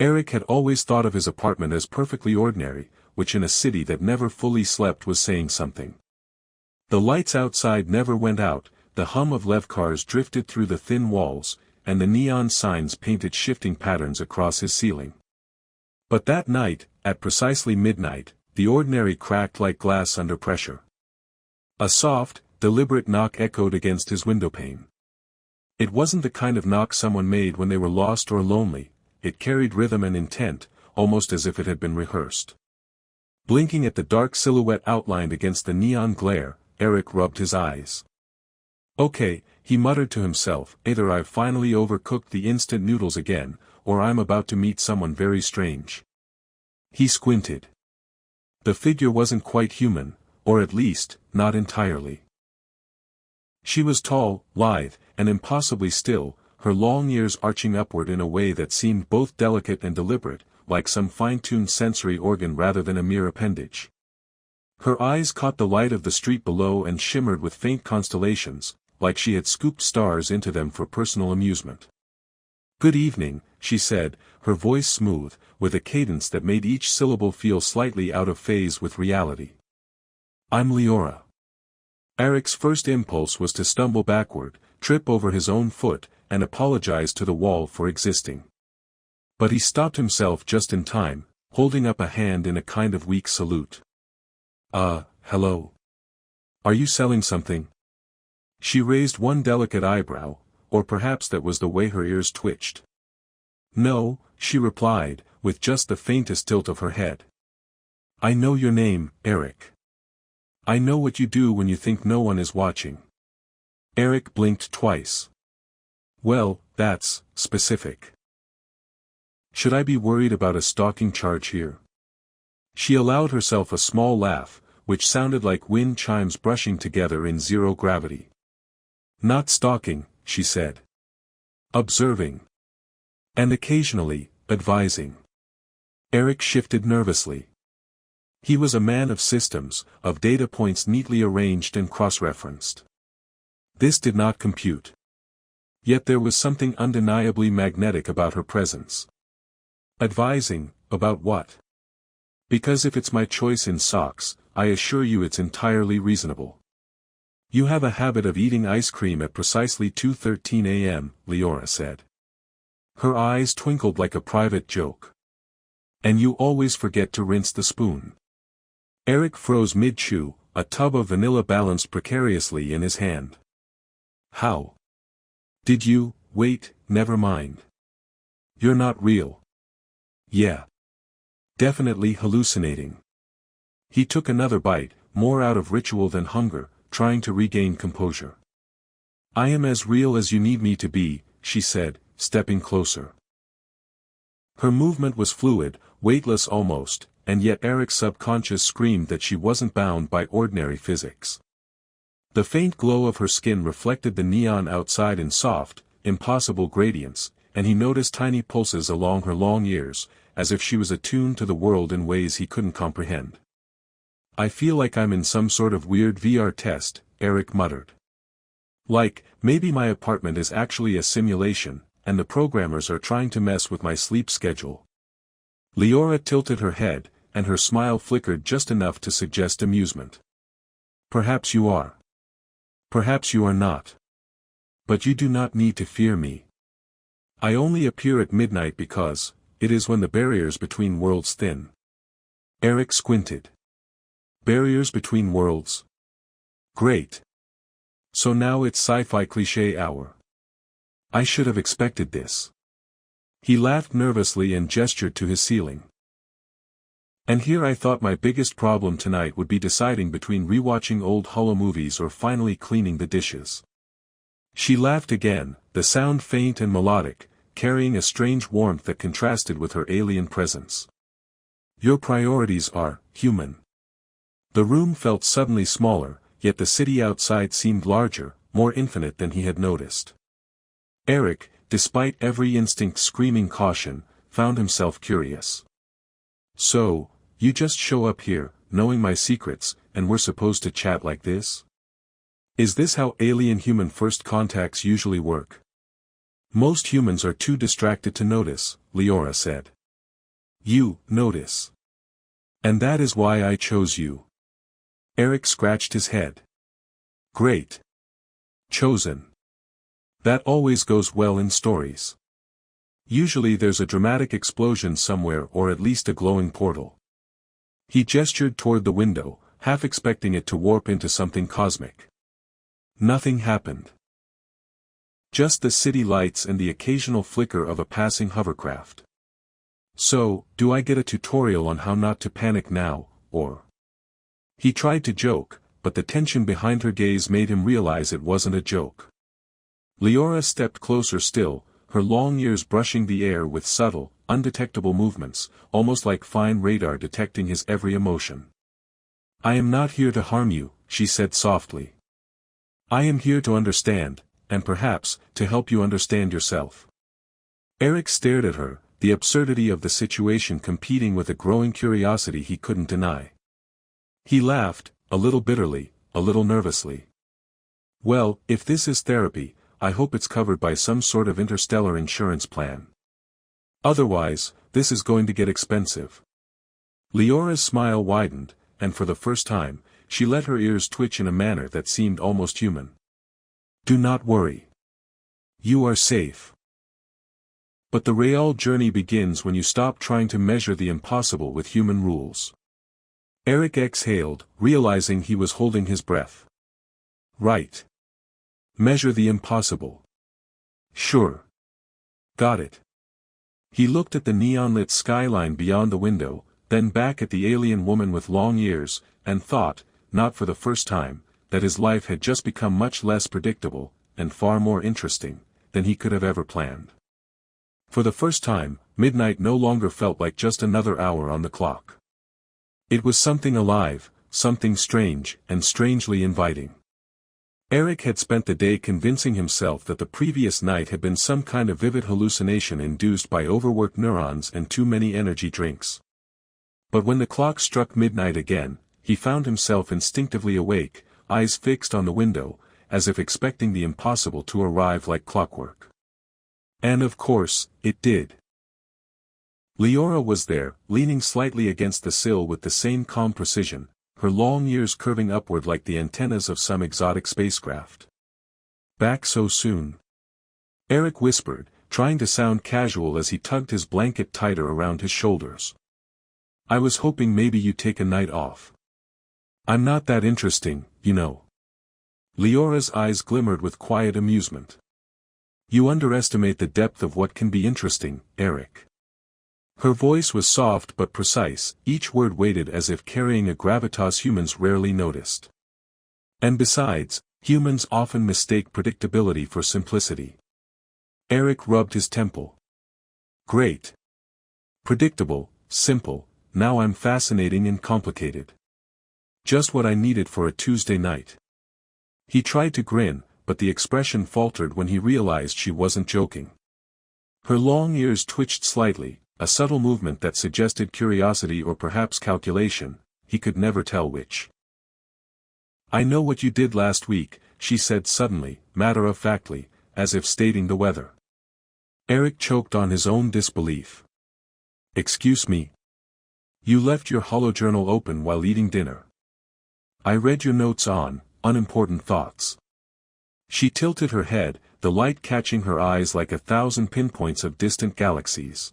Eric had always thought of his apartment as perfectly ordinary, which in a city that never fully slept was saying something. The lights outside never went out, the hum of LEV cars drifted through the thin walls, and the neon signs painted shifting patterns across his ceiling. But that night, at precisely midnight, the ordinary cracked like glass under pressure. A soft, deliberate knock echoed against his windowpane. It wasn't the kind of knock someone made when they were lost or lonely, it carried rhythm and intent, almost as if it had been rehearsed. Blinking at the dark silhouette outlined against the neon glare, Eric rubbed his eyes. Okay, he muttered to himself, either I've finally overcooked the instant noodles again, or I'm about to meet someone very strange. He squinted. The figure wasn't quite human, or at least, not entirely. She was tall, lithe, and impossibly still, her long ears arching upward in a way that seemed both delicate and deliberate, like some fine-tuned sensory organ rather than a mere appendage. Her eyes caught the light of the street below and shimmered with faint constellations, like she had scooped stars into them for personal amusement. Good evening, she said, her voice smooth, with a cadence that made each syllable feel slightly out of phase with reality. I'm Leora. Eric's first impulse was to stumble backward, trip over his own foot, and apologize to the wall for existing. But he stopped himself just in time, holding up a hand in a kind of weak salute. Hello. Are you selling something? She raised one delicate eyebrow, or perhaps that was the way her ears twitched. No, she replied, with just the faintest tilt of her head. I know your name, Eric. I know what you do when you think no one is watching. Eric blinked twice. Well, that's specific. Should I be worried about a stalking charge here? She allowed herself a small laugh, which sounded like wind chimes brushing together in zero gravity. Not stalking, she said. Observing. And occasionally, advising. Eric shifted nervously. He was a man of systems, of data points neatly arranged and cross-referenced. This did not compute. Yet there was something undeniably magnetic about her presence. Advising, about what? Because if it's my choice in socks, I assure you it's entirely reasonable. You have a habit of eating ice cream at precisely 2:13 a.m., Leora said. Her eyes twinkled like a private joke. And you always forget to rinse the spoon. Eric froze mid-chew, a tub of vanilla balanced precariously in his hand. How? Did you, wait, never mind. You're not real. Yeah. Definitely hallucinating. He took another bite, more out of ritual than hunger, trying to regain composure. I am as real as you need me to be, she said, stepping closer. Her movement was fluid, weightless almost, and yet Eric's subconscious screamed that she wasn't bound by ordinary physics. The faint glow of her skin reflected the neon outside in soft, impossible gradients, and he noticed tiny pulses along her long ears, as if she was attuned to the world in ways he couldn't comprehend. I feel like I'm in some sort of weird VR test, Eric muttered. Like, maybe my apartment is actually a simulation, and the programmers are trying to mess with my sleep schedule. Leora tilted her head, and her smile flickered just enough to suggest amusement. Perhaps you are. Perhaps you are not. But you do not need to fear me. I only appear at midnight because, it is when the barriers between worlds thin. Eric squinted. Barriers between worlds. Great. So now it's sci-fi cliché hour. I should have expected this. He laughed nervously and gestured to his ceiling. And here I thought my biggest problem tonight would be deciding between rewatching old holo movies or finally cleaning the dishes. She laughed again, the sound faint and melodic, carrying a strange warmth that contrasted with her alien presence. Your priorities are human. The room felt suddenly smaller, yet the city outside seemed larger, more infinite than he had noticed. Eric, despite every instinct screaming caution, found himself curious. So, you just show up here, knowing my secrets, and we're supposed to chat like this? Is this how alien-human first contacts usually work? Most humans are too distracted to notice, Leora said. You notice. And that is why I chose you. Eric scratched his head. Great. Chosen. That always goes well in stories. Usually there's a dramatic explosion somewhere or at least a glowing portal. He gestured toward the window, half expecting it to warp into something cosmic. Nothing happened. Just the city lights and the occasional flicker of a passing hovercraft. So, do I get a tutorial on how not to panic now, or? He tried to joke, but the tension behind her gaze made him realize it wasn't a joke. Leora stepped closer still, her long ears brushing the air with subtle, undetectable movements, almost like fine radar detecting his every emotion. I am not here to harm you, she said softly. I am here to understand, and perhaps, to help you understand yourself. Eric stared at her, the absurdity of the situation competing with a growing curiosity he couldn't deny. He laughed, a little bitterly, a little nervously. Well, if this is therapy, I hope it's covered by some sort of interstellar insurance plan. Otherwise, this is going to get expensive. Leora's smile widened, and for the first time, she let her ears twitch in a manner that seemed almost human. Do not worry. You are safe. But the real journey begins when you stop trying to measure the impossible with human rules. Eric exhaled, realizing he was holding his breath. Right. Measure the impossible. Sure. Got it. He looked at the neon-lit skyline beyond the window, then back at the alien woman with long ears, and thought, not for the first time, that his life had just become much less predictable, and far more interesting, than he could have ever planned. For the first time, midnight no longer felt like just another hour on the clock. It was something alive, something strange, and strangely inviting. Eric had spent the day convincing himself that the previous night had been some kind of vivid hallucination induced by overworked neurons and too many energy drinks. But when the clock struck midnight again, he found himself instinctively awake, eyes fixed on the window, as if expecting the impossible to arrive like clockwork. And of course, it did. Leora was there, leaning slightly against the sill with the same calm precision, her long ears curving upward like the antennas of some exotic spacecraft. Back so soon? Eric whispered, trying to sound casual as he tugged his blanket tighter around his shoulders. I was hoping maybe you'd take a night off. I'm not that interesting, you know. Leora's eyes glimmered with quiet amusement. You underestimate the depth of what can be interesting, Eric. Her voice was soft but precise, each word weighted as if carrying a gravitas humans rarely noticed. And besides, humans often mistake predictability for simplicity. Eric rubbed his temple. Great. Predictable, simple, now I'm fascinating and complicated. Just what I needed for a Tuesday night. He tried to grin, but the expression faltered when he realized she wasn't joking. Her long ears twitched slightly, a subtle movement that suggested curiosity or perhaps calculation, he could never tell which. I know what you did last week, she said suddenly, matter-of-factly, as if stating the weather. Eric choked on his own disbelief. Excuse me? You left your holojournal open while eating dinner. I read your notes on unimportant thoughts. She tilted her head, the light catching her eyes like 1,000 pinpoints of distant galaxies.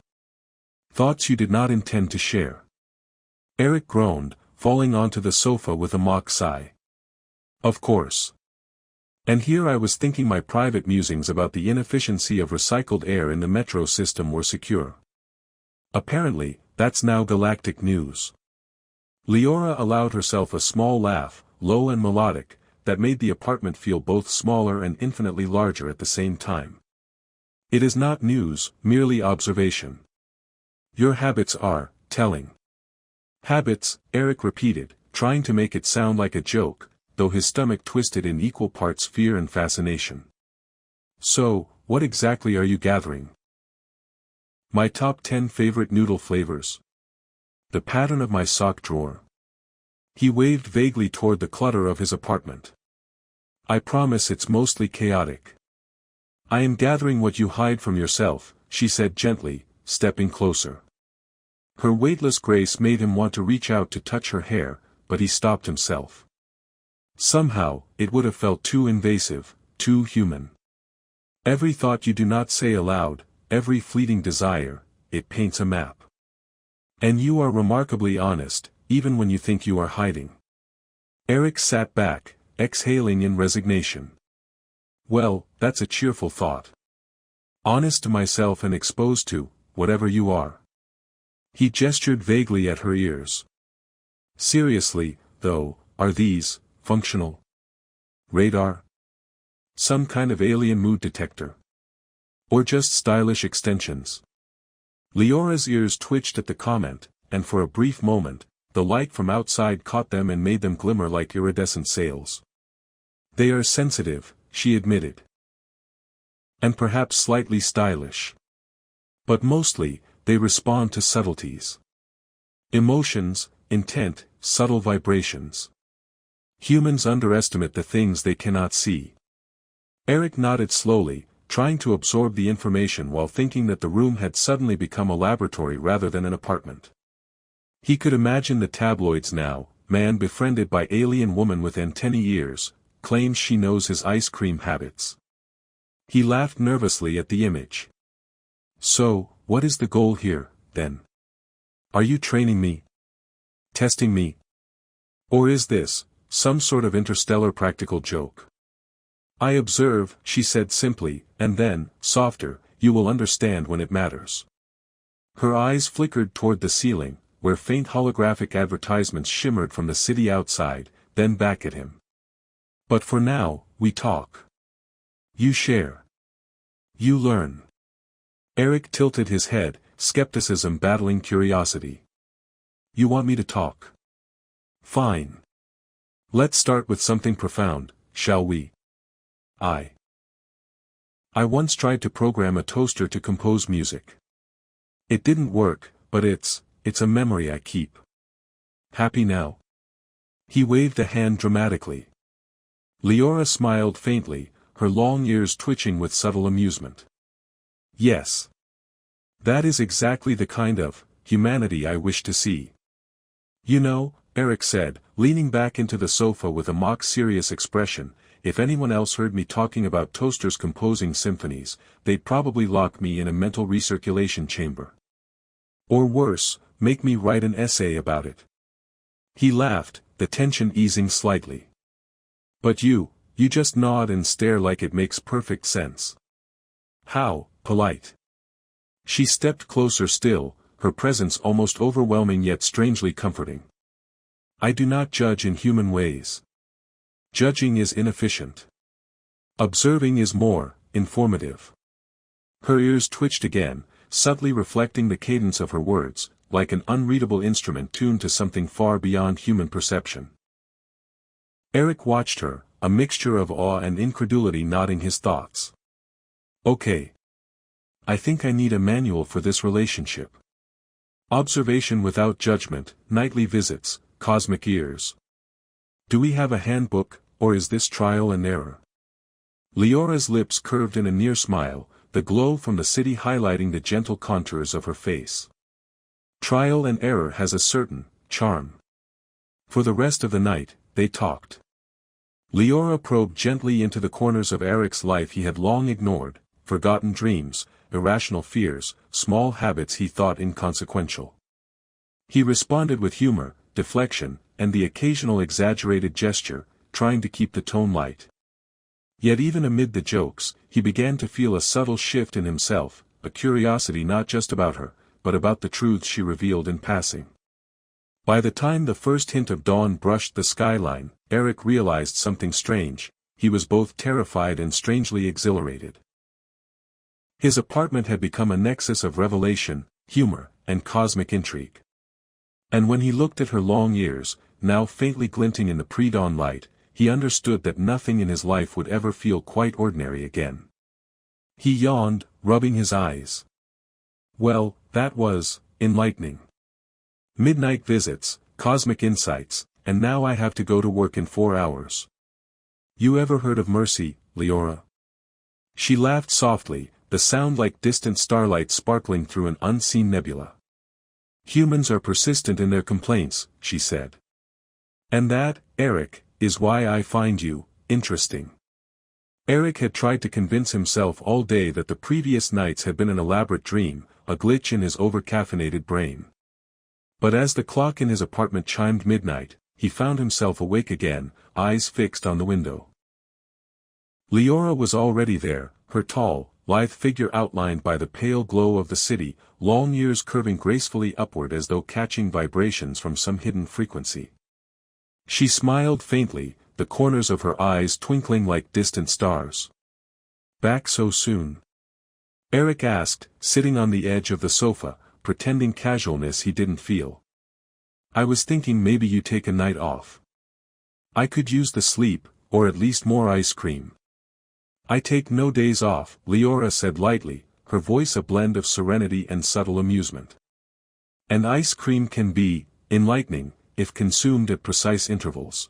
Thoughts you did not intend to share. Eric groaned, falling onto the sofa with a mock sigh. Of course. And here I was thinking my private musings about the inefficiency of recycled air in the metro system were secure. Apparently, that's now galactic news. Leora allowed herself a small laugh, low and melodic, that made the apartment feel both smaller and infinitely larger at the same time. It is not news, merely observation. Your habits are telling. Habits, Eric repeated, trying to make it sound like a joke, though his stomach twisted in equal parts fear and fascination. So, what exactly are you gathering? My top 10 favorite noodle flavors. The pattern of my sock drawer. He waved vaguely toward the clutter of his apartment. I promise it's mostly chaotic. I am gathering what you hide from yourself, she said gently, stepping closer. Her weightless grace made him want to reach out to touch her hair, but he stopped himself. Somehow, it would have felt too invasive, too human. Every thought you do not say aloud, every fleeting desire, it paints a map. And you are remarkably honest, even when you think you are hiding. Eric sat back, exhaling in resignation. Well, that's a cheerful thought. Honest to myself and exposed to, whatever you are. He gestured vaguely at her ears. Seriously, though, are these, functional? Radar? Some kind of alien mood detector? Or just stylish extensions? Leora's ears twitched at the comment, and for a brief moment, the light from outside caught them and made them glimmer like iridescent sails. They are sensitive, she admitted. And perhaps slightly stylish. But mostly, they respond to subtleties. Emotions, intent, subtle vibrations. Humans underestimate the things they cannot see. Eric nodded slowly, trying to absorb the information while thinking that the room had suddenly become a laboratory rather than an apartment. He could imagine the tabloids now: man befriended by alien woman with antennae ears, claims she knows his ice cream habits. He laughed nervously at the image. So, what is the goal here, then? Are you training me? Testing me? Or is this, some sort of interstellar practical joke? I observe, she said simply, and then, softer, you will understand when it matters. Her eyes flickered toward the ceiling, where faint holographic advertisements shimmered from the city outside, then back at him. But for now, we talk. You share. You learn. Eric tilted his head, skepticism battling curiosity. You want me to talk? Fine. Let's start with something profound, shall we? I once tried to program a toaster to compose music. It didn't work, but it's a memory I keep. Happy now? He waved a hand dramatically. Leora smiled faintly, her long ears twitching with subtle amusement. Yes. That is exactly the kind of humanity I wish to see. You know, Eric said, leaning back into the sofa with a mock-serious expression, if anyone else heard me talking about toasters composing symphonies, they'd probably lock me in a mental recirculation chamber. Or worse, make me write an essay about it. He laughed, the tension easing slightly. But you just nod and stare like it makes perfect sense. How polite. She stepped closer still, her presence almost overwhelming yet strangely comforting. I do not judge in human ways. Judging is inefficient. Observing is more informative. Her ears twitched again, subtly reflecting the cadence of her words, like an unreadable instrument tuned to something far beyond human perception. Eric watched her, a mixture of awe and incredulity nodding his thoughts. Okay. I think I need a manual for this relationship. Observation without judgment, nightly visits, cosmic ears. Do we have a handbook, or is this trial and error? Leora's lips curved in a near smile, the glow from the city highlighting the gentle contours of her face. Trial and error has a certain charm. For the rest of the night, they talked. Leora probed gently into the corners of Eric's life he had long ignored, forgotten dreams, irrational fears, small habits he thought inconsequential. He responded with humor, deflection, and the occasional exaggerated gesture, trying to keep the tone light. Yet even amid the jokes, he began to feel a subtle shift in himself, a curiosity not just about her, but about the truths she revealed in passing. By the time the first hint of dawn brushed the skyline, Eric realized something strange: he was both terrified and strangely exhilarated. His apartment had become a nexus of revelation, humor, and cosmic intrigue. And when he looked at her long ears, now faintly glinting in the pre-dawn light, he understood that nothing in his life would ever feel quite ordinary again. He yawned, rubbing his eyes. Well, that was enlightening. Midnight visits, cosmic insights, and now I have to go to work in 4 hours. You ever heard of mercy, Leora? She laughed softly, the sound like distant starlight sparkling through an unseen nebula. Humans are persistent in their complaints, she said. And that, Eric, is why I find you interesting. Eric had tried to convince himself all day that the previous nights had been an elaborate dream, a glitch in his over-caffeinated brain. But as the clock in his apartment chimed midnight, he found himself awake again, eyes fixed on the window. Leora was already there, her tall, lithe figure outlined by the pale glow of the city, long ears curving gracefully upward as though catching vibrations from some hidden frequency. She smiled faintly, the corners of her eyes twinkling like distant stars. Back so soon? Eric asked, sitting on the edge of the sofa, pretending casualness he didn't feel. I was thinking maybe you take a night off. I could use the sleep, or at least more ice cream. I take no days off, Leora said lightly, her voice a blend of serenity and subtle amusement. And ice cream can be enlightening, if consumed at precise intervals.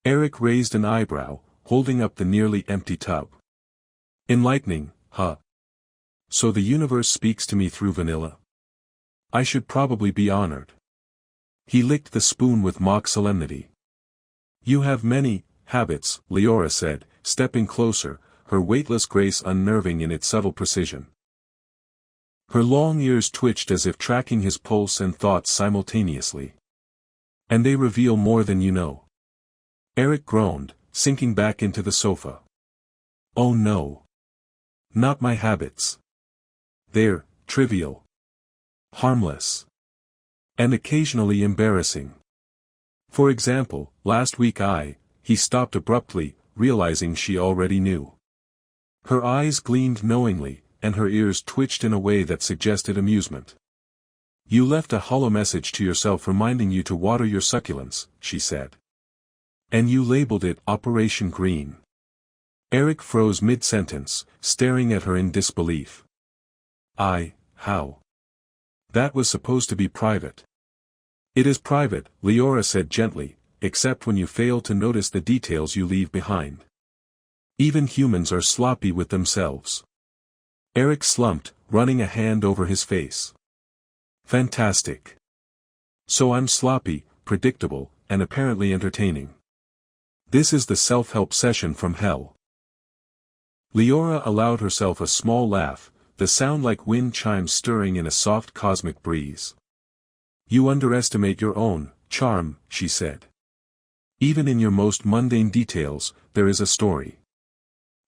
Eric raised an eyebrow, holding up the nearly empty tub. Enlightening, huh? So the universe speaks to me through vanilla? I should probably be honored. He licked the spoon with mock solemnity. You have many habits, Leora said, stepping closer, her weightless grace unnerving in its subtle precision. Her long ears twitched as if tracking his pulse and thoughts simultaneously. And they reveal more than you know. Eric groaned, sinking back into the sofa. Oh no. Not my habits. They're trivial. Harmless. And occasionally embarrassing. For example, last week he stopped abruptly, realizing she already knew. Her eyes gleamed knowingly, and her ears twitched in a way that suggested amusement. You left a hollow message to yourself reminding you to water your succulents, she said. And you labeled it Operation Green. Eric froze mid-sentence, staring at her in disbelief. How? That was supposed to be private. It is private, Leora said gently, except when you fail to notice the details you leave behind. Even humans are sloppy with themselves. Eric slumped, running a hand over his face. Fantastic. So I'm sloppy, predictable, and apparently entertaining. This is the self-help session from hell. Leora allowed herself a small laugh, the sound like wind chimes stirring in a soft cosmic breeze. You underestimate your own charm, she said. Even in your most mundane details, there is a story.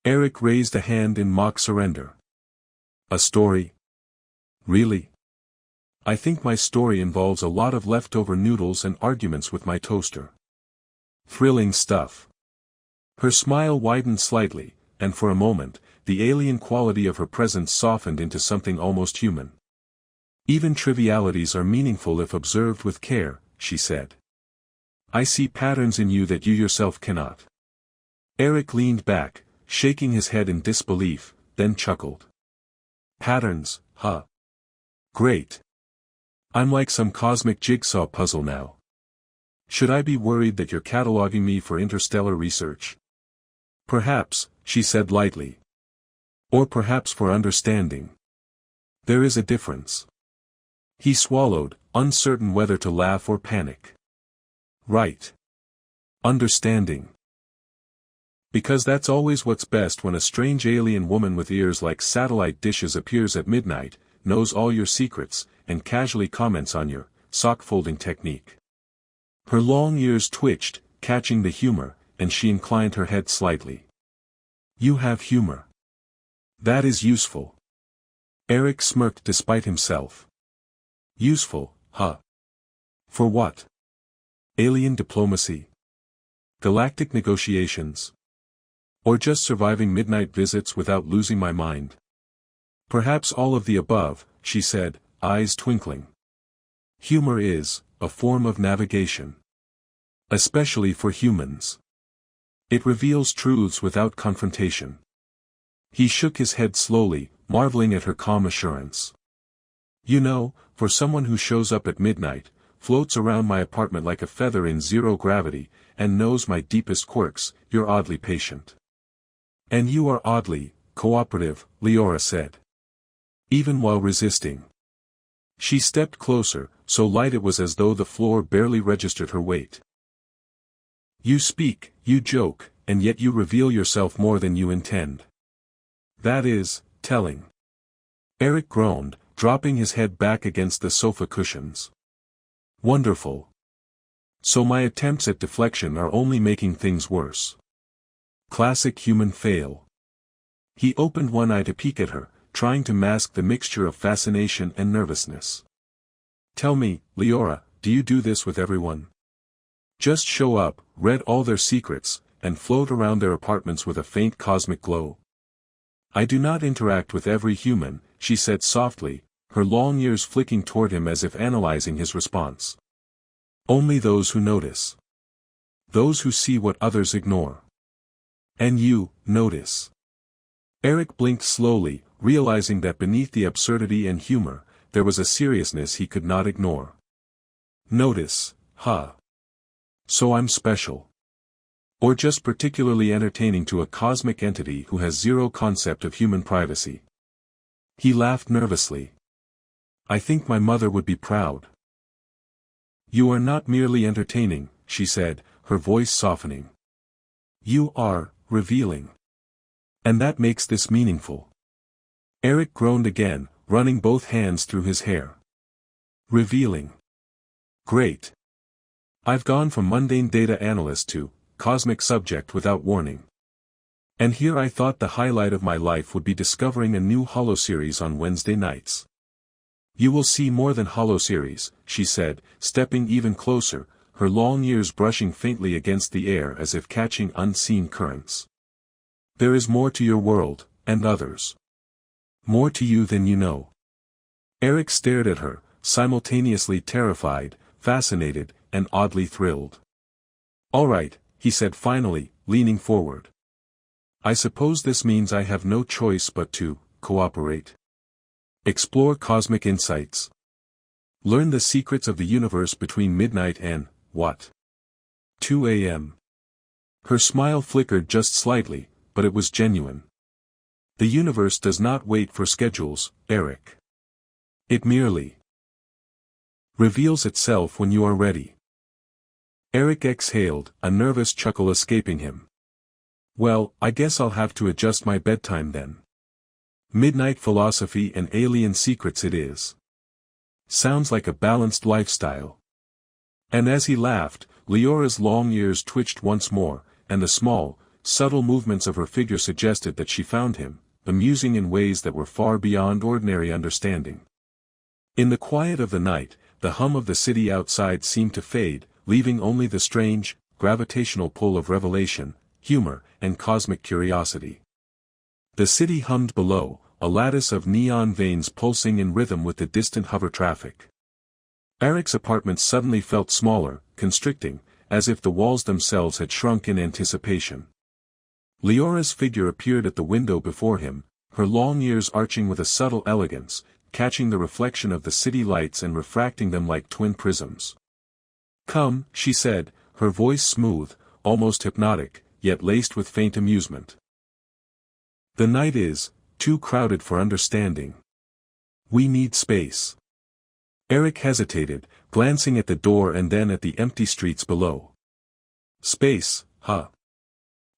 Eric raised a hand in mock surrender. A story? Really? I think my story involves a lot of leftover noodles and arguments with my toaster. Thrilling stuff. Her smile widened slightly, and for a moment, the alien quality of her presence softened into something almost human. Even trivialities are meaningful if observed with care, she said. I see patterns in you that you yourself cannot. Eric leaned back, shaking his head in disbelief, then chuckled. Patterns, huh? Great. I'm like some cosmic jigsaw puzzle now. Should I be worried that you're cataloging me for interstellar research? Perhaps, she said lightly. Or perhaps for understanding. There is a difference. He swallowed, uncertain whether to laugh or panic. Right. Understanding. Because that's always what's best when a strange alien woman with ears like satellite dishes appears at midnight, knows all your secrets, and casually comments on your sock-folding technique. Her long ears twitched, catching the humor, and she inclined her head slightly. You have humor. That is useful. Eric smirked despite himself. Useful, huh? For what? Alien diplomacy? Galactic negotiations? Or just surviving midnight visits without losing my mind? Perhaps all of the above, she said, eyes twinkling. Humor is a form of navigation. Especially for humans. It reveals truths without confrontation. He shook his head slowly, marveling at her calm assurance. You know, for someone who shows up at midnight, floats around my apartment like a feather in zero gravity, and knows my deepest quirks, you're oddly patient. And you are oddly cooperative, Leora said. Even while resisting. She stepped closer, so light it was as though the floor barely registered her weight. You speak, you joke, and yet you reveal yourself more than you intend. That is, telling. Eric groaned, dropping his head back against the sofa cushions. Wonderful. So my attempts at deflection are only making things worse. Classic human fail. He opened one eye to peek at her, trying to mask the mixture of fascination and nervousness. Tell me, Leora, do you do this with everyone? Just show up, read all their secrets, and float around their apartments with a faint cosmic glow? I do not interact with every human, she said softly, her long ears flicking toward him as if analyzing his response. Only those who notice. Those who see what others ignore. And you, notice. Eric blinked slowly, realizing that beneath the absurdity and humor, there was a seriousness he could not ignore. Notice, huh? So I'm special. Or just particularly entertaining to a cosmic entity who has zero concept of human privacy. He laughed nervously. I think my mother would be proud. You are not merely entertaining, she said, her voice softening. You are, revealing. And that makes this meaningful. Eric groaned again, running both hands through his hair. Revealing. Great. I've gone from mundane data analyst to cosmic subject without warning. And here I thought the highlight of my life would be discovering a new holoseries on Wednesday nights. You will see more than holoseries, she said, stepping even closer, her long ears brushing faintly against the air as if catching unseen currents. There is more to your world, and others. More to you than you know. Eric stared at her, simultaneously terrified, fascinated, and oddly thrilled. All right, he said finally, leaning forward. I suppose this means I have no choice but to cooperate. Explore cosmic insights. Learn the secrets of the universe between midnight and, what? 2 a.m. Her smile flickered just slightly, but it was genuine. The universe does not wait for schedules, Eric. It merely reveals itself when you are ready. Eric exhaled, a nervous chuckle escaping him. Well, I guess I'll have to adjust my bedtime then. Midnight philosophy and alien secrets it is. Sounds like a balanced lifestyle. And as he laughed, Leora's long ears twitched once more, and the small, subtle movements of her figure suggested that she found him amusing in ways that were far beyond ordinary understanding. In the quiet of the night, the hum of the city outside seemed to fade, leaving only the strange, gravitational pull of revelation, humor, and cosmic curiosity. The city hummed below, a lattice of neon veins pulsing in rhythm with the distant hover traffic. Eric's apartment suddenly felt smaller, constricting, as if the walls themselves had shrunk in anticipation. Leora's figure appeared at the window before him, her long ears arching with a subtle elegance, catching the reflection of the city lights and refracting them like twin prisms. Come, she said, her voice smooth, almost hypnotic, yet laced with faint amusement. The night is too crowded for understanding. We need space. Eric hesitated, glancing at the door and then at the empty streets below. Space, huh?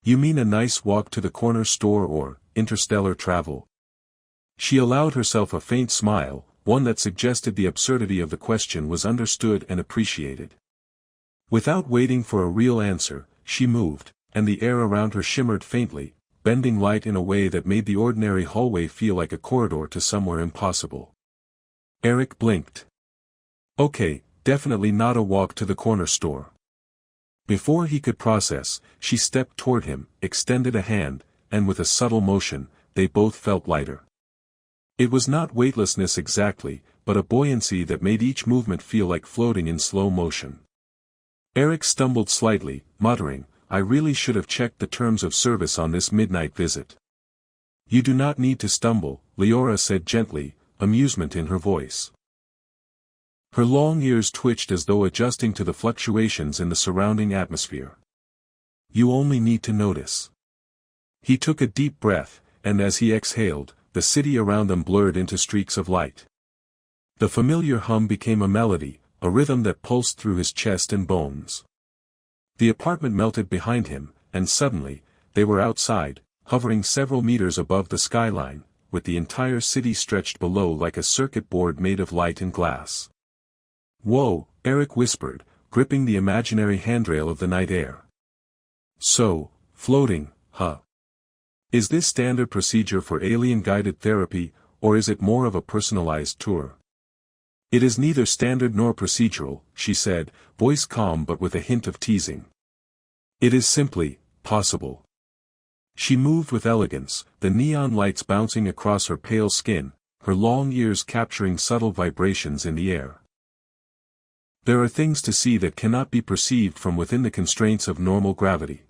You mean a nice walk to the corner store or interstellar travel? She allowed herself a faint smile, one that suggested the absurdity of the question was understood and appreciated. Without waiting for a real answer, she moved, and the air around her shimmered faintly, bending light in a way that made the ordinary hallway feel like a corridor to somewhere impossible. Eric blinked. Okay, definitely not a walk to the corner store. Before he could process, she stepped toward him, extended a hand, and with a subtle motion, they both felt lighter. It was not weightlessness exactly, but a buoyancy that made each movement feel like floating in slow motion. Eric stumbled slightly, muttering, I really should have checked the terms of service on this midnight visit. You do not need to stumble, Leora said gently, amusement in her voice. Her long ears twitched as though adjusting to the fluctuations in the surrounding atmosphere. You only need to notice. He took a deep breath, and as he exhaled, the city around them blurred into streaks of light. The familiar hum became a melody, a rhythm that pulsed through his chest and bones. The apartment melted behind him, and suddenly, they were outside, hovering several meters above the skyline, with the entire city stretched below like a circuit board made of light and glass. "Whoa," Eric whispered, gripping the imaginary handrail of the night air. "So, floating, huh? Is this standard procedure for alien-guided therapy, or is it more of a personalized tour?" "It is neither standard nor procedural," she said, voice calm but with a hint of teasing. "It is simply, possible." She moved with elegance, the neon lights bouncing across her pale skin, her long ears capturing subtle vibrations in the air. "There are things to see that cannot be perceived from within the constraints of normal gravity."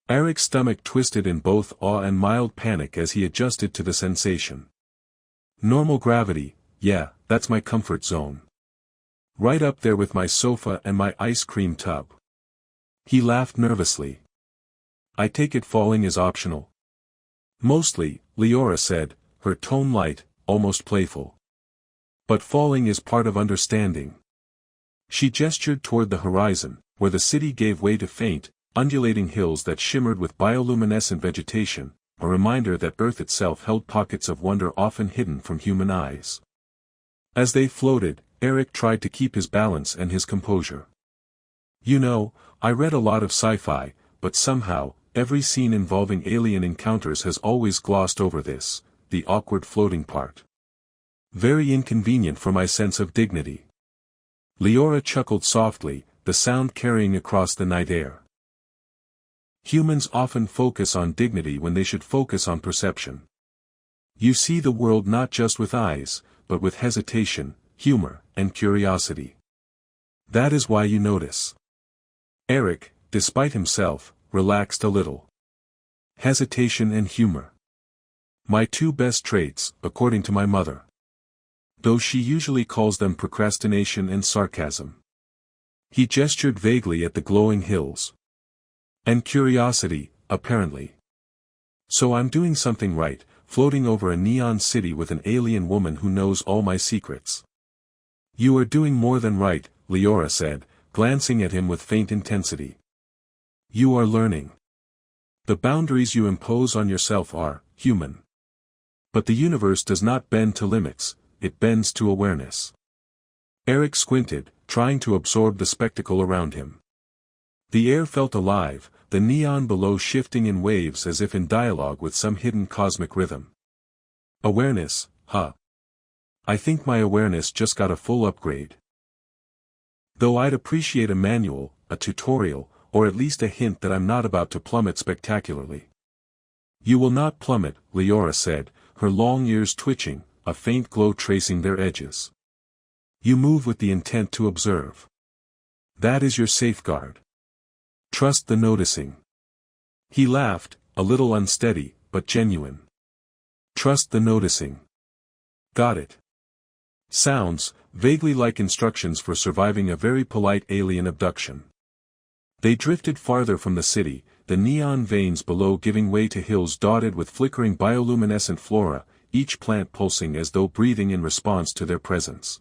Eric's stomach twisted in both awe and mild panic as he adjusted to the sensation. "Normal gravity, yeah, that's my comfort zone. Right up there with my sofa and my ice cream tub." He laughed nervously. "I take it falling is optional?" "Mostly," Leora said, her tone light, almost playful. "But falling is part of understanding." She gestured toward the horizon, where the city gave way to faint, undulating hills that shimmered with bioluminescent vegetation, a reminder that Earth itself held pockets of wonder often hidden from human eyes. As they floated, Eric tried to keep his balance and his composure. "You know, I read a lot of sci-fi, but somehow, every scene involving alien encounters has always glossed over this, the awkward floating part. Very inconvenient for my sense of dignity." Leora chuckled softly, the sound carrying across the night air. "Humans often focus on dignity when they should focus on perception. You see the world not just with eyes, but with hesitation, humor, and curiosity. That is why you notice." Eric, despite himself, relaxed a little. "Hesitation and humor. My two best traits, according to my mother. Though she usually calls them procrastination and sarcasm." He gestured vaguely at the glowing hills. "And curiosity, apparently. So I'm doing something right, floating over a neon city with an alien woman who knows all my secrets." "You are doing more than right," Leora said, glancing at him with faint intensity. "You are learning. The boundaries you impose on yourself are human. But the universe does not bend to limits, it bends to awareness." Eric squinted, trying to absorb the spectacle around him. The air felt alive, the neon below shifting in waves as if in dialogue with some hidden cosmic rhythm. "Awareness, huh? I think my awareness just got a full upgrade. Though I'd appreciate a manual, a tutorial, or at least a hint that I'm not about to plummet spectacularly." "You will not plummet," Leora said, her long ears twitching, a faint glow tracing their edges. "You move with the intent to observe. That is your safeguard. Trust the noticing." He laughed, a little unsteady, but genuine. "Trust the noticing. Got it." Sounds, vaguely like instructions for surviving a very polite alien abduction. They drifted farther from the city, the neon veins below giving way to hills dotted with flickering bioluminescent flora, each plant pulsing as though breathing in response to their presence.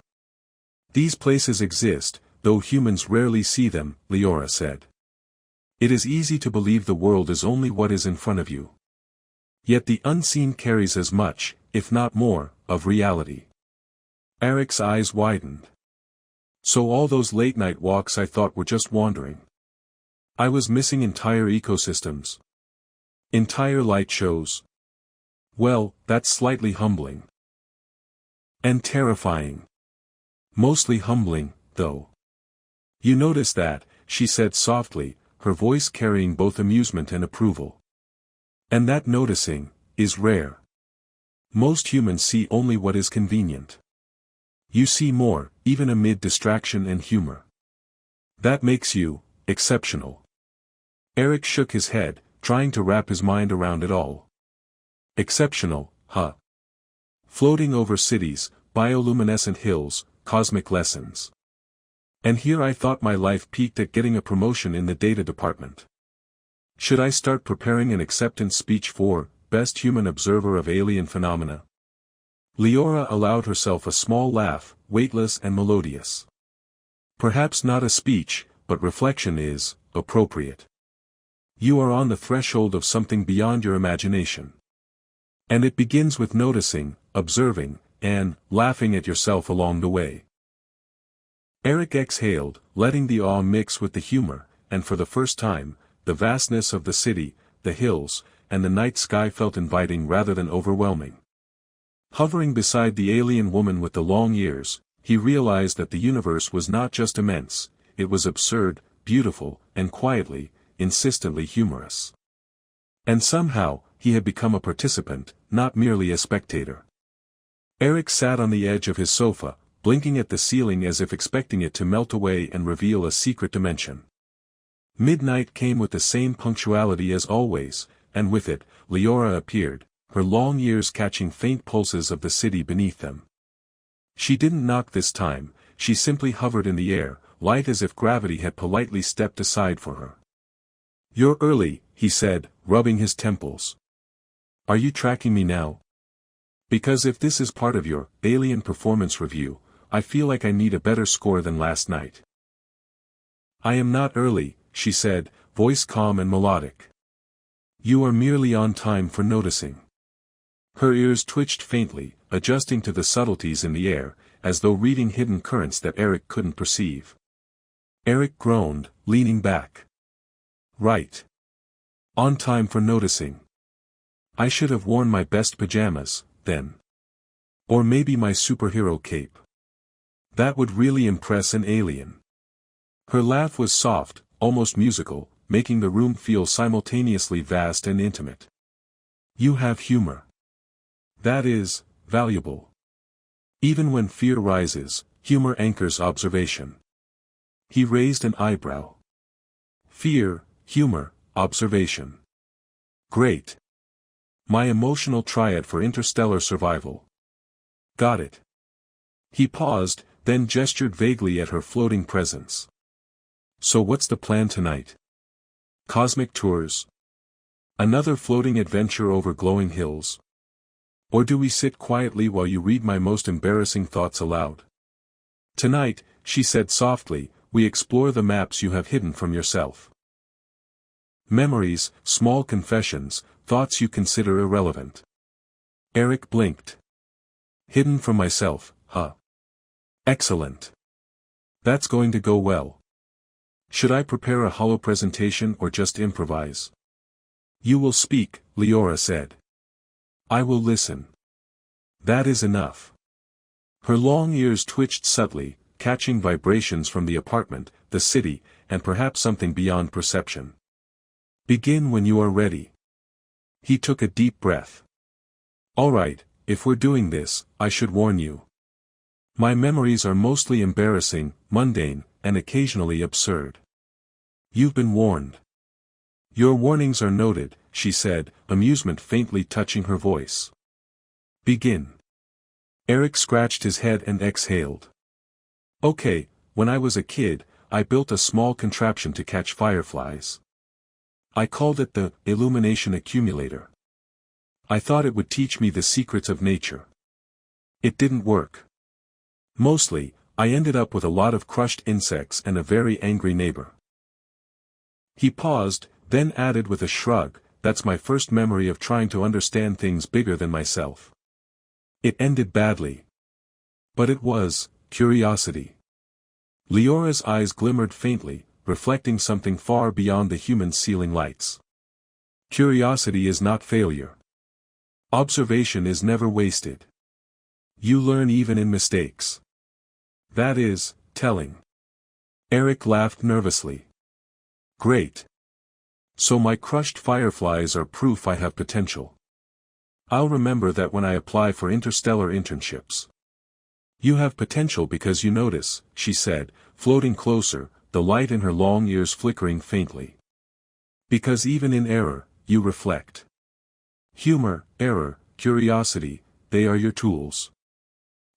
"These places exist, though humans rarely see them," Leora said. "It is easy to believe the world is only what is in front of you. Yet the unseen carries as much, if not more, of reality." Eric's eyes widened. "So all those late-night walks I thought were just wandering. I was missing entire ecosystems. Entire light shows. Well, that's slightly humbling. And terrifying. Mostly humbling, though." "You notice that," she said softly, her voice carrying both amusement and approval. "And that noticing is rare. Most humans see only what is convenient. You see more, even amid distraction and humor. That makes you exceptional." Eric shook his head, trying to wrap his mind around it all. "Exceptional, huh? Floating over cities, bioluminescent hills, cosmic lessons. And here I thought my life peaked at getting a promotion in the data department. Should I start preparing an acceptance speech for Best Human Observer of Alien Phenomena?" Leora allowed herself a small laugh, weightless and melodious. Perhaps not a speech, but reflection is appropriate. You are on the threshold of something beyond your imagination. And it begins with noticing, observing, and laughing at yourself along the way. Eric exhaled, letting the awe mix with the humor, and for the first time, the vastness of the city, the hills, and the night sky felt inviting rather than overwhelming. Hovering beside the alien woman with the long ears, he realized that the universe was not just immense, it was absurd, beautiful, and quietly, insistently humorous. And somehow, he had become a participant, not merely a spectator. Eric sat on the edge of his sofa, blinking at the ceiling as if expecting it to melt away and reveal a secret dimension. Midnight came with the same punctuality as always, and with it, Leora appeared, her long ears catching faint pulses of the city beneath them. She didn't knock this time, she simply hovered in the air, light as if gravity had politely stepped aside for her. "You're early," he said, rubbing his temples. "Are you tracking me now? Because if this is part of your alien performance review, I feel like I need a better score than last night." "I am not early," she said, voice calm and melodic. "You are merely on time for noticing." Her ears twitched faintly, adjusting to the subtleties in the air, as though reading hidden currents that Eric couldn't perceive. Eric groaned, leaning back. "Right. On time for noticing. I should have worn my best pajamas, then. Or maybe my superhero cape. That would really impress an alien." Her laugh was soft, almost musical, making the room feel simultaneously vast and intimate. "You have humor. That is valuable. Even when fear rises, humor anchors observation." He raised an eyebrow. "Fear, humor, observation. Great. My emotional triad for interstellar survival. Got it." He paused, then gestured vaguely at her floating presence. "So what's the plan tonight? Cosmic tours? Another floating adventure over glowing hills? Or do we sit quietly while you read my most embarrassing thoughts aloud?" "Tonight," she said softly, "we explore the maps you have hidden from yourself. Memories, small confessions, thoughts you consider irrelevant." Eric blinked. "Hidden from myself, huh? Excellent. That's going to go well. Should I prepare a hollow presentation or just improvise?" "You will speak," Leora said. "I will listen. That is enough." Her long ears twitched subtly, catching vibrations from the apartment, the city, and perhaps something beyond perception. "Begin when you are ready." He took a deep breath. "All right, if we're doing this, I should warn you. My memories are mostly embarrassing, mundane, and occasionally absurd. You've been warned." "Your warnings are noted," she said, amusement faintly touching her voice. "Begin." Eric scratched his head and exhaled. "Okay, when I was a kid, I built a small contraption to catch fireflies. I called it the illumination accumulator. I thought it would teach me the secrets of nature. It didn't work. Mostly, I ended up with a lot of crushed insects and a very angry neighbor." He paused, then added with a shrug, "That's my first memory of trying to understand things bigger than myself. It ended badly. But it was curiosity." Leora's eyes glimmered faintly, reflecting something far beyond the human ceiling lights. "Curiosity is not failure. Observation is never wasted. You learn even in mistakes. That is, telling." Eric laughed nervously. "Great. So my crushed fireflies are proof I have potential. I'll remember that when I apply for interstellar internships." "You have potential because you notice," she said, floating closer, the light in her long ears flickering faintly. "Because even in error, you reflect. Humor, error, curiosity, they are your tools."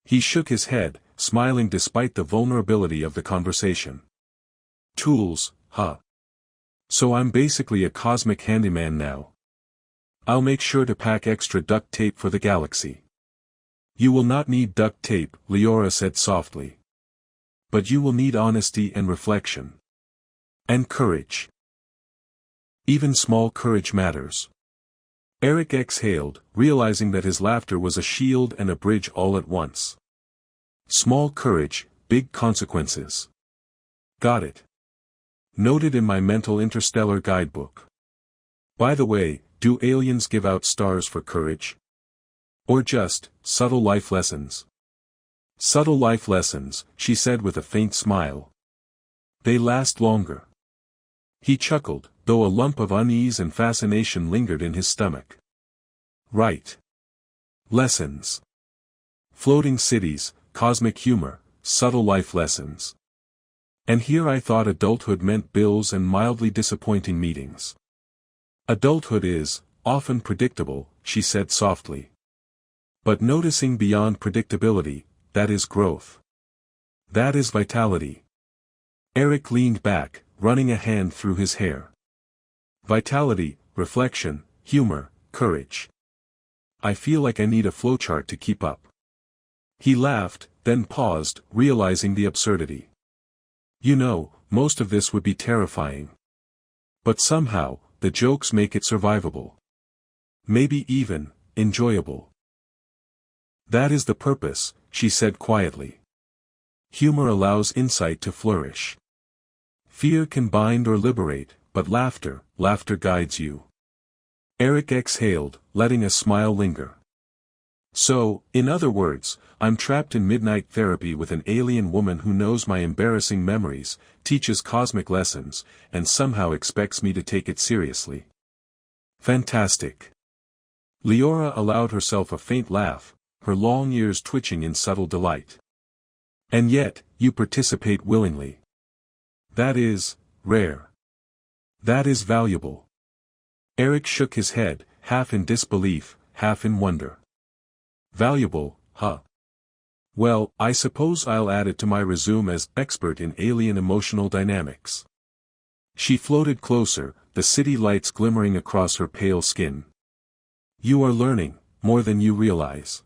He shook his head, smiling despite the vulnerability of the conversation. "Tools, huh? So I'm basically a cosmic handyman now. I'll make sure to pack extra duct tape for the galaxy." You will not need duct tape, Leora said softly. But you will need honesty and reflection. And courage. Even small courage matters. Eric exhaled, realizing that his laughter was a shield and a bridge all at once. Small courage, big consequences. Got it. Noted in my mental interstellar guidebook. By the way, do aliens give out stars for courage? Or just, subtle life lessons? Subtle life lessons, she said with a faint smile. They last longer. He chuckled, though a lump of unease and fascination lingered in his stomach. Right. Lessons. Floating cities, cosmic humor, subtle life lessons. And here I thought adulthood meant bills and mildly disappointing meetings. Adulthood is, often predictable, she said softly. But noticing beyond predictability, that is growth. That is vitality. Eric leaned back, running a hand through his hair. Vitality, reflection, humor, courage. I feel like I need a flowchart to keep up. He laughed, then paused, realizing the absurdity. You know, most of this would be terrifying. But somehow, the jokes make it survivable. Maybe even, enjoyable. That is the purpose, she said quietly. Humor allows insight to flourish. Fear can bind or liberate, but laughter guides you. Eric exhaled, letting a smile linger. So, in other words, I'm trapped in midnight therapy with an alien woman who knows my embarrassing memories, teaches cosmic lessons, and somehow expects me to take it seriously. Fantastic. Leora allowed herself a faint laugh, her long ears twitching in subtle delight. And yet, you participate willingly. That is, rare. That is valuable. Eric shook his head, half in disbelief, half in wonder. Valuable, huh? Well, I suppose I'll add it to my resume as expert in alien emotional dynamics. She floated closer, the city lights glimmering across her pale skin. You are learning, more than you realize.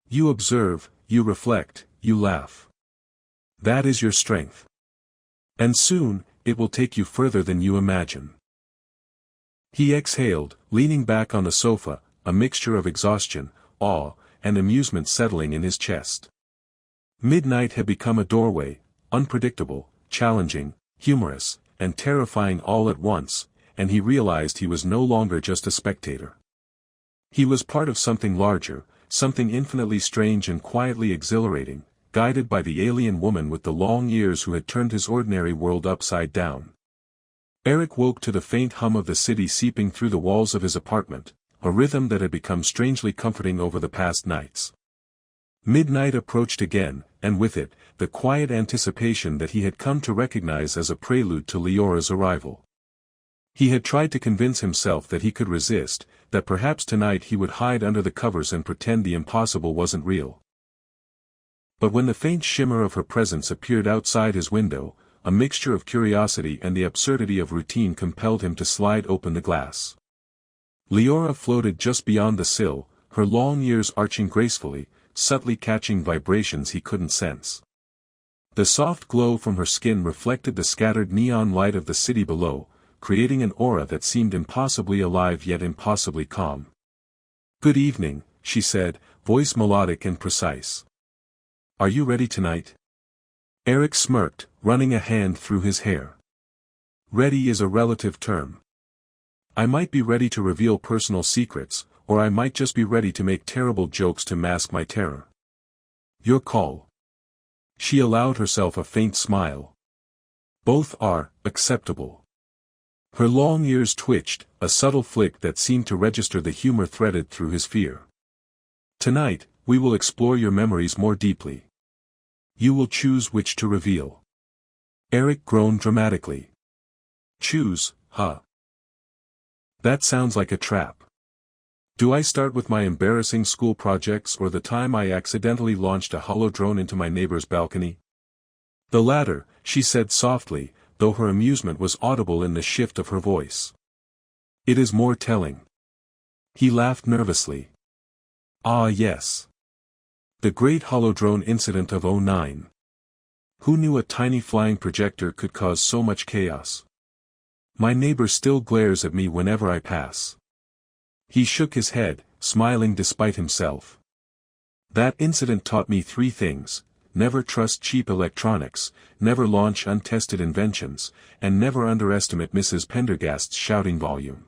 You observe, you reflect, you laugh. That is your strength. And soon, it will take you further than you imagine. He exhaled, leaning back on the sofa, a mixture of exhaustion, awe, and amusement settling in his chest. Midnight had become a doorway, unpredictable, challenging, humorous, and terrifying all at once, and he realized he was no longer just a spectator. He was part of something larger, something infinitely strange and quietly exhilarating, guided by the alien woman with the long ears who had turned his ordinary world upside down. Eric woke to the faint hum of the city seeping through the walls of his apartment, a rhythm that had become strangely comforting over the past nights. Midnight approached again, and with it, the quiet anticipation that he had come to recognize as a prelude to Leora's arrival. He had tried to convince himself that he could resist, that perhaps tonight he would hide under the covers and pretend the impossible wasn't real. But when the faint shimmer of her presence appeared outside his window, a mixture of curiosity and the absurdity of routine compelled him to slide open the glass. Leora floated just beyond the sill, her long ears arching gracefully, subtly catching vibrations he couldn't sense. The soft glow from her skin reflected the scattered neon light of the city below, creating an aura that seemed impossibly alive yet impossibly calm. "Good evening," she said, voice melodic and precise. "Are you ready tonight?" Eric smirked, running a hand through his hair. Ready is a relative term. I might be ready to reveal personal secrets, or I might just be ready to make terrible jokes to mask my terror. Your call. She allowed herself a faint smile. Both are acceptable. Her long ears twitched, a subtle flick that seemed to register the humor threaded through his fear. Tonight, we will explore your memories more deeply. You will choose which to reveal. Eric groaned dramatically. Choose, huh? That sounds like a trap. Do I start with my embarrassing school projects or the time I accidentally launched a hollow drone into my neighbor's balcony? The latter, she said softly, though her amusement was audible in the shift of her voice. It is more telling. He laughed nervously. Ah yes. The Great Holodrone Incident of '09. Who knew a tiny flying projector could cause so much chaos? My neighbor still glares at me whenever I pass. He shook his head, smiling despite himself. That incident taught me 3 things: never trust cheap electronics, never launch untested inventions, and never underestimate Mrs. Pendergast's shouting volume.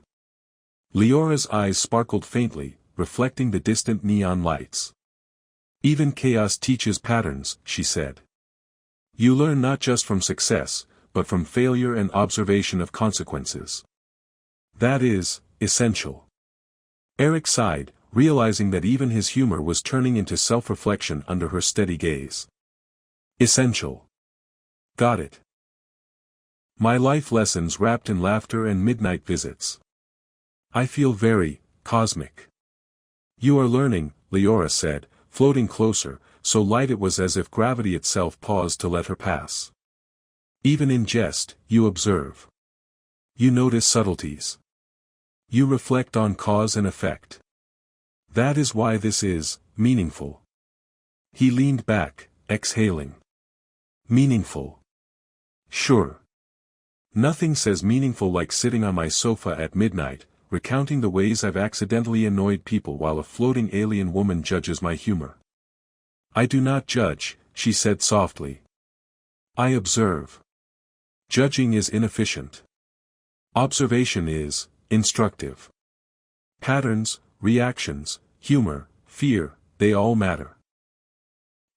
Leora's eyes sparkled faintly, reflecting the distant neon lights. Even chaos teaches patterns, she said. You learn not just from success, but from failure and observation of consequences. That is essential. Eric sighed, realizing that even his humor was turning into self-reflection under her steady gaze. Essential. Got it. My life lessons wrapped in laughter and midnight visits. I feel very cosmic. You are learning, Leora said, floating closer, so light it was as if gravity itself paused to let her pass. Even in jest, you observe. You notice subtleties. You reflect on cause and effect. That is why this is meaningful. He leaned back, exhaling. Meaningful. Sure. Nothing says meaningful like sitting on my sofa at midnight, recounting the ways I've accidentally annoyed people while a floating alien woman judges my humor. I do not judge, she said softly. I observe. Judging is inefficient. Observation is instructive. Patterns, reactions, humor, fear, they all matter.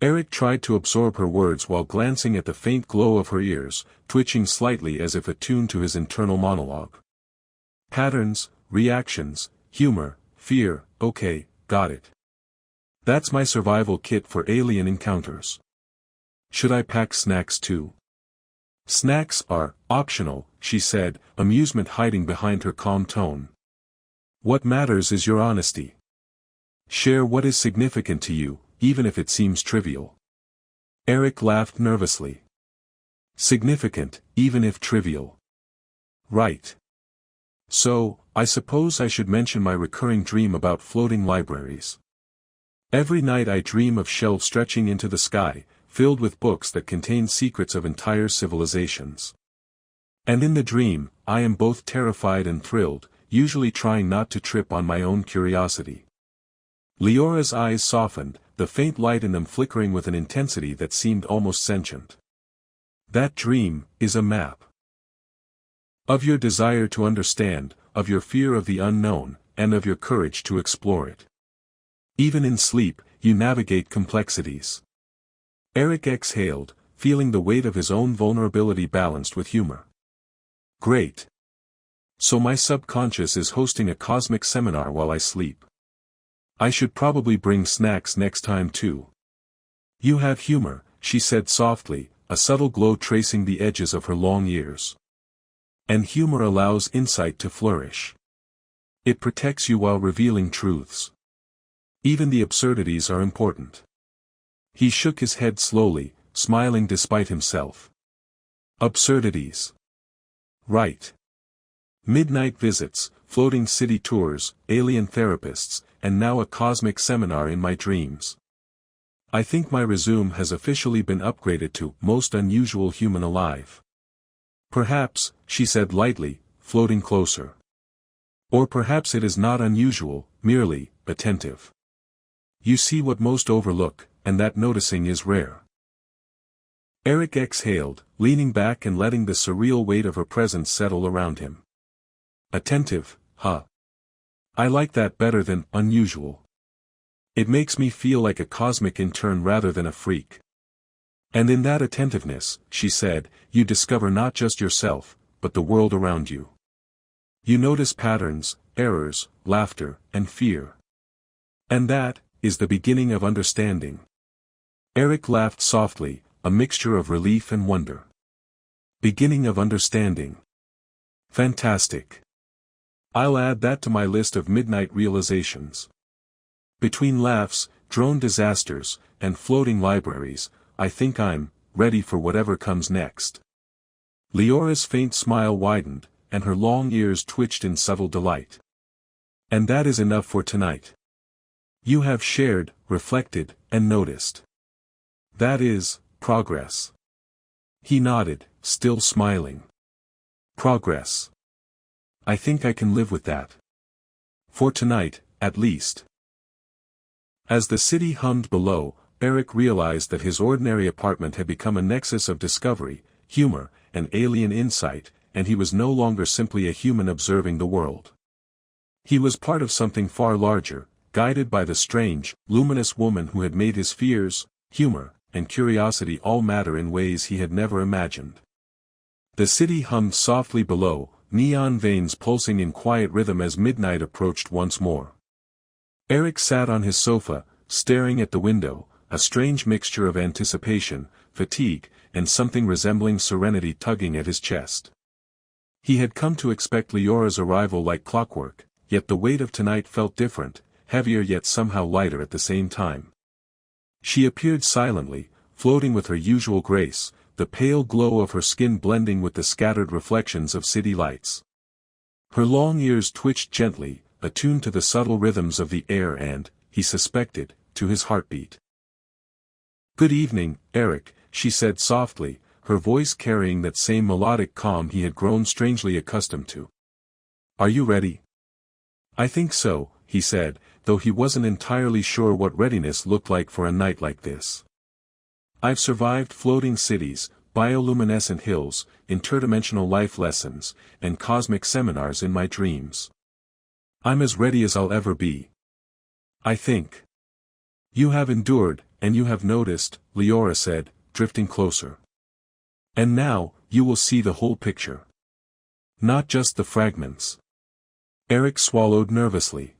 Eric tried to absorb her words while glancing at the faint glow of her ears, twitching slightly as if attuned to his internal monologue. Patterns, reactions, humor, fear, okay, got it. That's my survival kit for alien encounters. Should I pack snacks too? Snacks are optional, she said, amusement hiding behind her calm tone. What matters is your honesty. Share what is significant to you, even if it seems trivial. Eric laughed nervously. Significant, even if trivial. Right. So, I suppose I should mention my recurring dream about floating libraries. Every night I dream of shelves stretching into the sky, filled with books that contain secrets of entire civilizations. And in the dream, I am both terrified and thrilled, usually trying not to trip on my own curiosity. Leora's eyes softened, the faint light in them flickering with an intensity that seemed almost sentient. That dream is a map. Of your desire to understand, of your fear of the unknown, and of your courage to explore it. Even in sleep, you navigate complexities. Eric exhaled, feeling the weight of his own vulnerability balanced with humor. Great. So my subconscious is hosting a cosmic seminar while I sleep. I should probably bring snacks next time too. You have humor, she said softly, a subtle glow tracing the edges of her long ears. And humor allows insight to flourish. It protects you while revealing truths. Even the absurdities are important. He shook his head slowly, smiling despite himself. Absurdities. Right. Midnight visits, floating city tours, alien therapists, and now a cosmic seminar in my dreams. I think my resume has officially been upgraded to most unusual human alive. Perhaps, she said lightly, floating closer. Or perhaps it is not unusual, merely attentive. You see what most overlook, and that noticing is rare. Eric exhaled, leaning back and letting the surreal weight of her presence settle around him. Attentive, huh? I like that better than unusual. It makes me feel like a cosmic intern rather than a freak. And in that attentiveness, she said, you discover not just yourself, but the world around you. You notice patterns, errors, laughter, and fear. And that is the beginning of understanding. Eric laughed softly, a mixture of relief and wonder. Beginning of understanding. Fantastic. I'll add that to my list of midnight realizations. Between laughs, drone disasters, and floating libraries, I think I'm ready for whatever comes next. Leora's faint smile widened, and her long ears twitched in subtle delight. And that is enough for tonight. You have shared, reflected, and noticed. That is, progress. He nodded, still smiling. Progress. I think I can live with that. For tonight, at least. As the city hummed below, Eric realized that his ordinary apartment had become a nexus of discovery, humor, and alien insight, and he was no longer simply a human observing the world. He was part of something far larger, guided by the strange, luminous woman who had made his fears, humor, and curiosity all matter in ways he had never imagined. The city hummed softly below, neon veins pulsing in quiet rhythm as midnight approached once more. Eric sat on his sofa, staring at the window, a strange mixture of anticipation, fatigue, and something resembling serenity tugging at his chest. He had come to expect Leora's arrival like clockwork, yet the weight of tonight felt different, heavier yet somehow lighter at the same time. She appeared silently, floating with her usual grace, the pale glow of her skin blending with the scattered reflections of city lights. Her long ears twitched gently, attuned to the subtle rhythms of the air and, he suspected, to his heartbeat. "Good evening, Eric," she said softly, her voice carrying that same melodic calm he had grown strangely accustomed to. "Are you ready?" "I think so," he said, though he wasn't entirely sure what readiness looked like for a night like this. "I've survived floating cities, bioluminescent hills, interdimensional life lessons, and cosmic seminars in my dreams. I'm as ready as I'll ever be. I think. You have endured, and you have noticed," Leora said, drifting closer. "And now, you will see the whole picture. Not just the fragments." Eric swallowed nervously.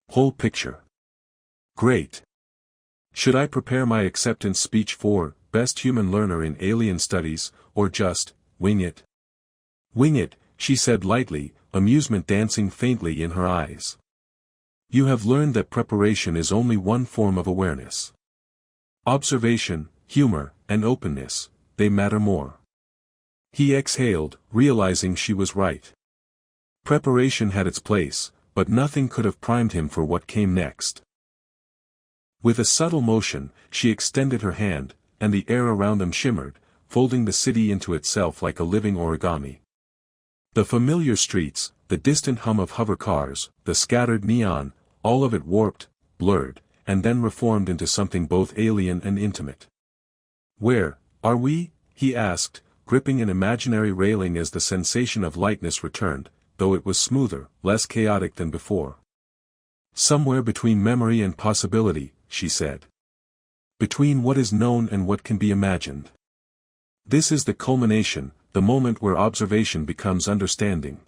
Whole picture. Great. Should I prepare my acceptance speech for Best Human Learner in Alien Studies, or just wing it? "Wing it," she said lightly, amusement dancing faintly in her eyes. "You have learned that preparation is only one form of awareness. Observation, humor, and openness, they matter more." He exhaled, realizing she was right. Preparation had its place, but nothing could have primed him for what came next. With a subtle motion, she extended her hand, and the air around them shimmered, folding the city into itself like a living origami. The familiar streets, the distant hum of hover cars, the scattered neon, all of it warped, blurred, and then reformed into something both alien and intimate. "Where are we?" he asked, gripping an imaginary railing as the sensation of lightness returned, though it was smoother, less chaotic than before. "Somewhere between memory and possibility," she said. "Between what is known and what can be imagined. This is the culmination, the moment where observation becomes understanding."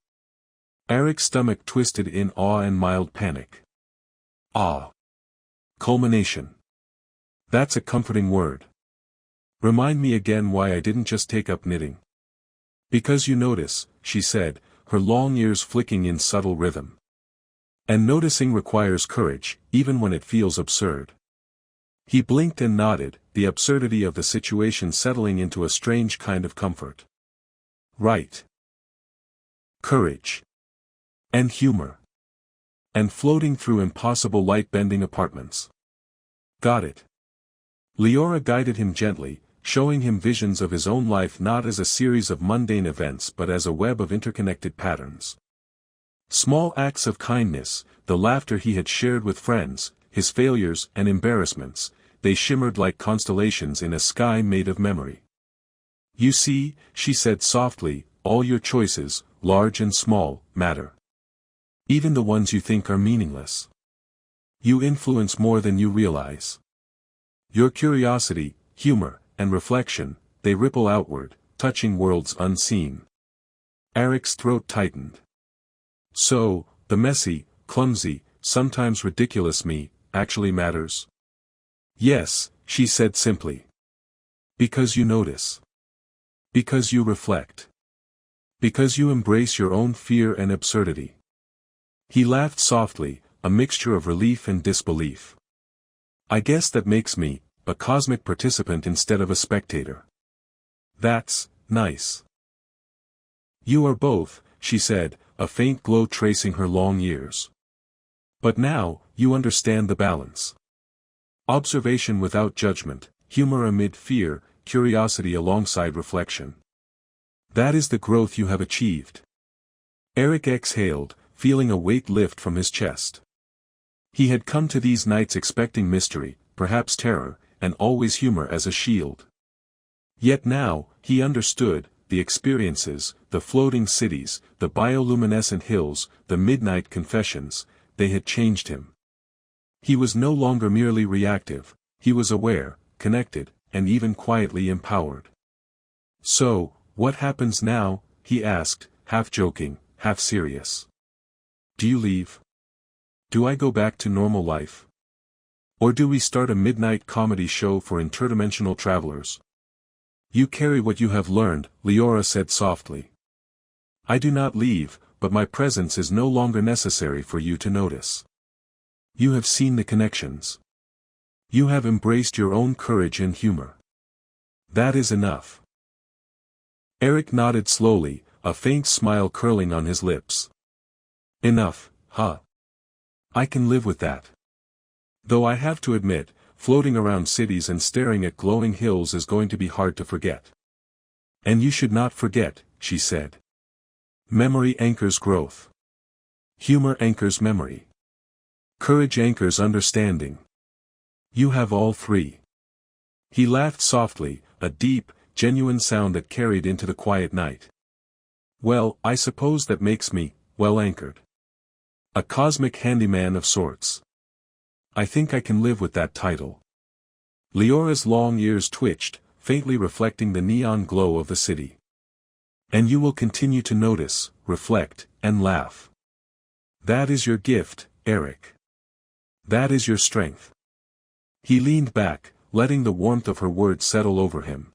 Eric's stomach twisted in awe and mild panic. Awe. Culmination. That's a comforting word. Remind me again why I didn't just take up knitting. "Because you notice," she said, her long ears flicking in subtle rhythm. "And noticing requires courage, even when it feels absurd." He blinked and nodded, the absurdity of the situation settling into a strange kind of comfort. Right. Courage. And humor. And floating through impossible light-bending apartments. Got it. Leora guided him gently, showing him visions of his own life not as a series of mundane events but as a web of interconnected patterns. Small acts of kindness, the laughter he had shared with friends, his failures and embarrassments, they shimmered like constellations in a sky made of memory. "You see," she said softly, "all your choices, large and small, matter. Even the ones you think are meaningless. You influence more than you realize. Your curiosity, humor, and reflection, they ripple outward, touching worlds unseen." Eric's throat tightened. "So, the messy, clumsy, sometimes ridiculous me, actually matters?" "Yes," she said simply. "Because you notice. Because you reflect. Because you embrace your own fear and absurdity." He laughed softly, a mixture of relief and disbelief. "I guess that makes me a cosmic participant instead of a spectator. That's nice." "You are both," she said, a faint glow tracing her long ears. "But now, you understand the balance. Observation without judgment, humor amid fear, curiosity alongside reflection. That is the growth you have achieved. Eric exhaled, feeling a weight lift from his chest. He had come to these nights expecting mystery, perhaps terror, and always humor as a shield. Yet now, he understood, the experiences, the floating cities, the bioluminescent hills, the midnight confessions, they had changed him. He was no longer merely reactive, he was aware, connected, and even quietly empowered. So, what happens now? He asked, half joking, half serious. Do you leave? Do I go back to normal life? Or do we start a midnight comedy show for interdimensional travelers? You carry what you have learned, Leora said softly. I do not leave, but my presence is no longer necessary for you to notice. You have seen the connections. You have embraced your own courage and humor. That is enough. Eric nodded slowly, a faint smile curling on his lips. Enough, huh? I can live with that. Though I have to admit, floating around cities and staring at glowing hills is going to be hard to forget. And you should not forget, she said. Memory anchors growth. Humor anchors memory. Courage anchors understanding. You have all three. He laughed softly, a deep, genuine sound that carried into the quiet night. Well, I suppose that makes me, well anchored. A cosmic handyman of sorts. I think I can live with that title. Leora's long ears twitched, faintly reflecting the neon glow of the city. And you will continue to notice, reflect, and laugh. That is your gift, Eric. That is your strength. He leaned back, letting the warmth of her words settle over him.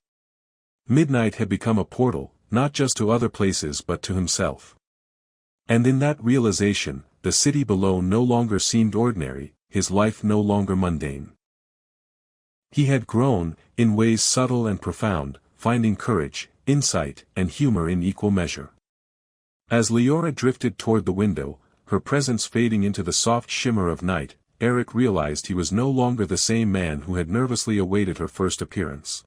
Midnight had become a portal, not just to other places but to himself. And in that realization, the city below no longer seemed ordinary, his life no longer mundane. He had grown, in ways subtle and profound, finding courage, insight, and humor in equal measure. As Leora drifted toward the window, her presence fading into the soft shimmer of night, Eric realized he was no longer the same man who had nervously awaited her first appearance.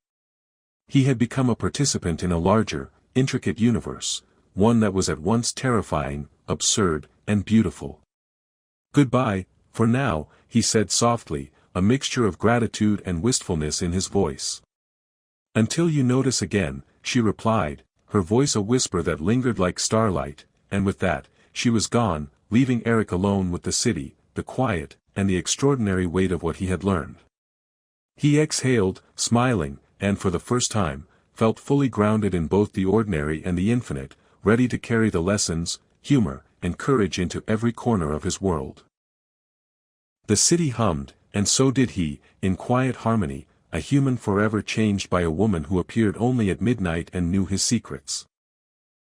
He had become a participant in a larger, intricate universe, one that was at once terrifying, absurd, and beautiful. Goodbye, for now, he said softly, a mixture of gratitude and wistfulness in his voice. Until you notice again, she replied, her voice a whisper that lingered like starlight, and with that, she was gone, leaving Eric alone with the city, the quiet, and the extraordinary weight of what he had learned. He exhaled, smiling, and for the first time, felt fully grounded in both the ordinary and the infinite, ready to carry the lessons, humor, and courage into every corner of his world. The city hummed, and so did he, in quiet harmony, a human forever changed by a woman who appeared only at midnight and knew his secrets.